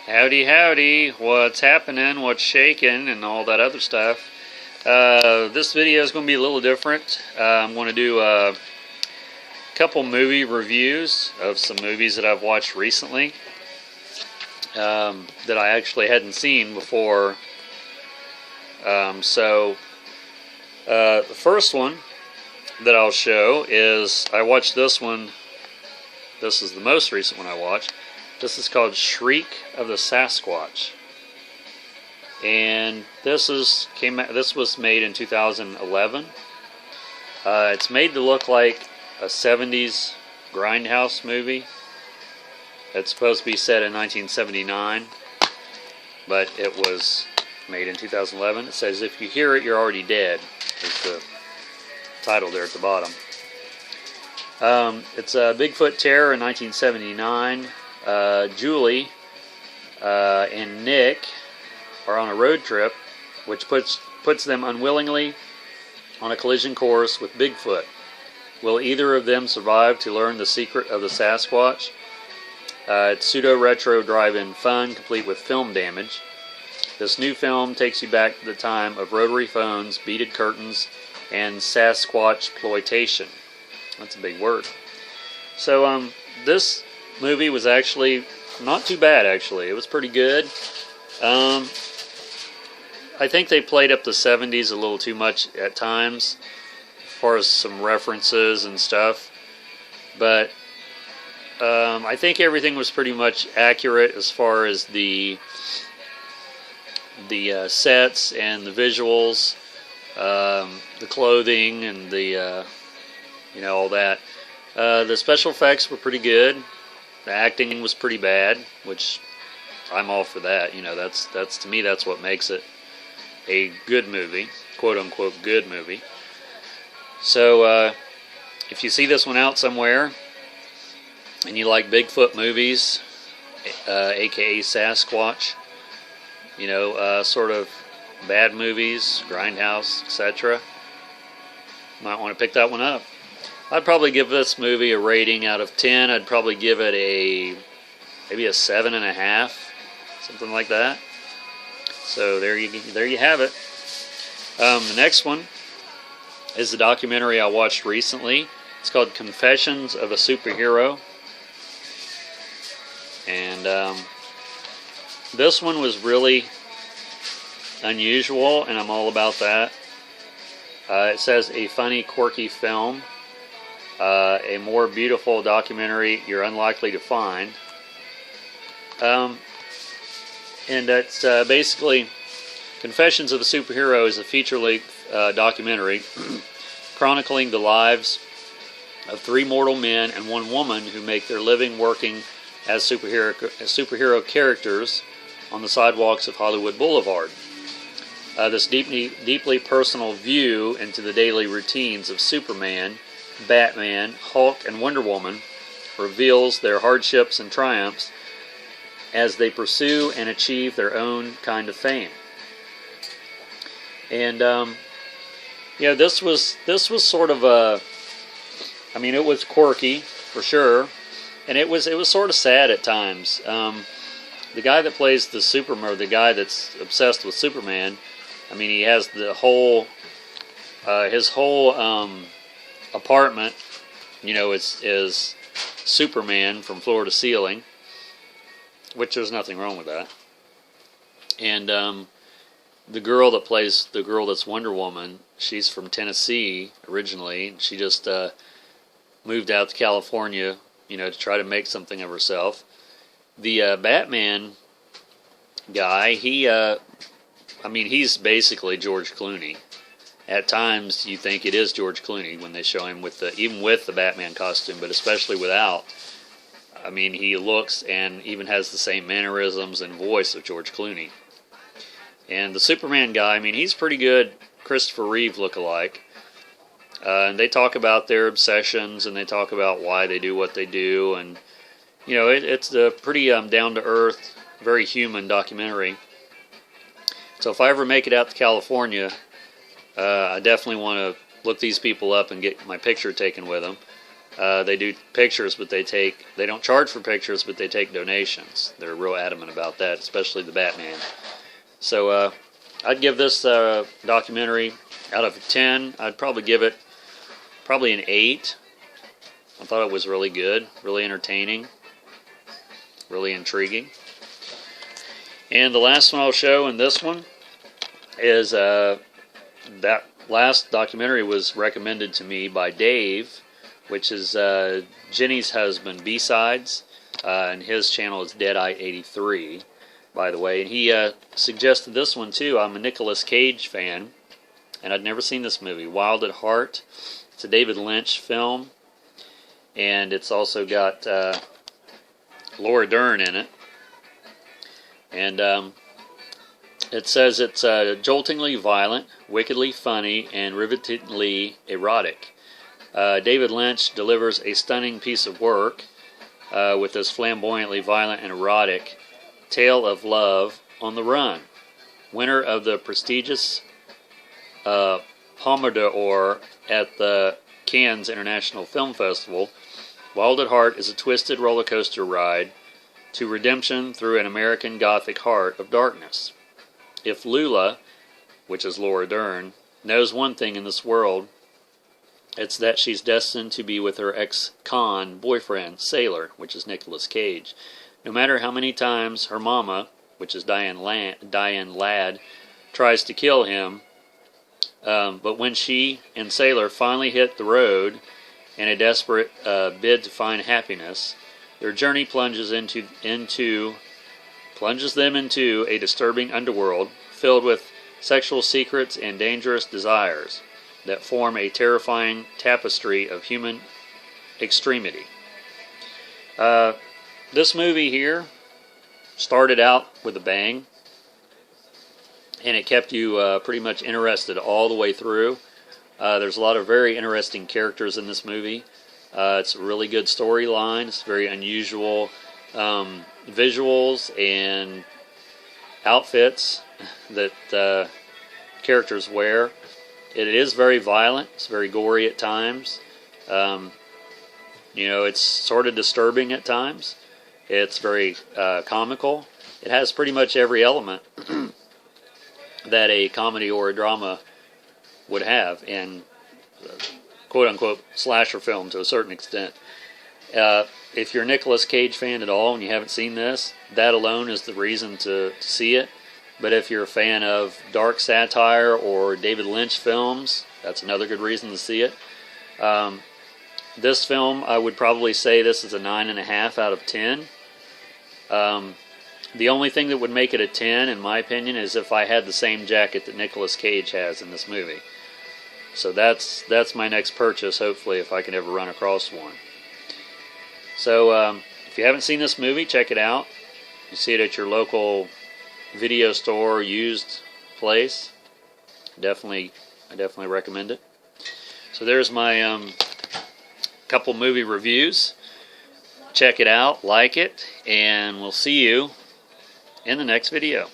Howdy, howdy, what's happening, what's shaking, and all that other stuff. This video is going to be a little different. I'm going to do a couple movie reviews of some movies that I've watched recently that I actually hadn't seen before. The first one that I'll show is, I watched this one. This is the most recent one I watched. This is called Shriek of the Sasquatch, and this was made in 2011. It's made to look like a 70s grindhouse movie. It's supposed to be set in 1979, but it was made in 2011. It says, "If you hear it, you're already dead," is the title there at the bottom. It's a Bigfoot terror in 1979. Julie and Nick are on a road trip, which puts them unwillingly on a collision course with Bigfoot. Will either of them survive to learn the secret of the Sasquatch? It's pseudo-retro drive-in fun, complete with film damage. This new film takes you back to the time of rotary phones, beaded curtains, and Sasquatch exploitation. That's a big word. So, this movie was actually not too bad, actually. It was pretty good. I think they played up the 70s a little too much at times, as far as some references and stuff. But I think everything was pretty much accurate as far as the sets and the visuals, the clothing, and the all that. The special effects were pretty good. The acting was pretty bad, which I'm all for that. That's to me, that's what makes it a good movie, quote unquote good movie. So if you see this one out somewhere and you like Bigfoot movies, aka Sasquatch, sort of bad movies, grindhouse, etc., might want to pick that one up. I'd probably give this movie a rating out of 10. I'd probably give it maybe a 7.5, something like that. So there you have it. The next one is the documentary I watched recently. It's called Confessions of a Superhero, and this one was really unusual, and I'm all about that. It says a funny, quirky film. A more beautiful documentary you're unlikely to find. And it's basically Confessions of a Superhero is a feature-length documentary chronicling the lives of 3 mortal men and 1 woman who make their living working as superhero characters on the sidewalks of Hollywood Boulevard. This deeply personal view into the daily routines of Superman, Batman, Hulk, and Wonder Woman reveals their hardships and triumphs as they pursue and achieve their own kind of fame. And this was sort of it was quirky for sure, and it was sort of sad at times. The guy that plays the guy that's obsessed with Superman, he has his whole apartment, is Superman from floor to ceiling, which there's nothing wrong with that. And the girl that plays the girl that's Wonder Woman, she's from Tennessee originally. She just moved out to California, to try to make something of herself. The Batman guy, he's basically George Clooney. At times, you think it is George Clooney when they show him even with the Batman costume, but especially without. He looks and even has the same mannerisms and voice of George Clooney. And the Superman guy, he's pretty good Christopher Reeve look-alike. And they talk about their obsessions, and they talk about why they do what they do, and it's a pretty down-to-earth, very human documentary. So if I ever make it out to California, I definitely want to look these people up and get my picture taken with them. They do pictures, but they don't charge for pictures, but they take donations. They're real adamant about that, especially the Batman. So I'd give this documentary, out of 10, I'd probably give it an 8. I thought it was really good, really entertaining, really intriguing. And the last one I'll show in this one is that last documentary was recommended to me by Dave, which is Jenny's husband, B-Sides, and his channel is Deadeye83, by the way. And he suggested this one too. I'm a Nicolas Cage fan, and I'd never seen this movie, Wild at Heart. It's a David Lynch film, and it's also got Laura Dern in it. And it says it's joltingly violent, wickedly funny, and rivetingly erotic. David Lynch delivers a stunning piece of work with this flamboyantly violent and erotic tale of love on the run. Winner of the prestigious Palme d'Or at the Cannes International Film Festival, Wild at Heart is a twisted roller coaster ride to redemption through an American Gothic heart of darkness. If Lula, which is Laura Dern, knows one thing in this world, it's that she's destined to be with her ex-con boyfriend, Sailor, which is Nicolas Cage. No matter how many times her mama, which is Diane Ladd, tries to kill him, but when she and Sailor finally hit the road in a desperate bid to find happiness, their journey plunges them into a disturbing underworld filled with sexual secrets and dangerous desires that form a terrifying tapestry of human extremity. This movie here started out with a bang, and it kept you pretty much interested all the way through. There's a lot of very interesting characters in this movie. It's a really good storyline. It's very unusual visuals and outfits that characters wear. It is very violent. It's very gory at times. It's sort of disturbing at times. It's very comical. It has pretty much every element that a comedy or a drama would have, and quote-unquote slasher film to a certain extent. If you're a Nicolas Cage fan at all and you haven't seen this, that alone is the reason to see it. But if you're a fan of dark satire or David Lynch films, that's another good reason to see it. This film, I would probably say this is a 9.5 out of 10. The only thing that would make it a 10, in my opinion, is if I had the same jacket that Nicolas Cage has in this movie. So that's my next purchase, hopefully, if I can ever run across one. So if you haven't seen this movie, check it out. You see it at your local video store, used place. I definitely recommend it. So there's my couple movie reviews. Check it out, like it, and we'll see you in the next video.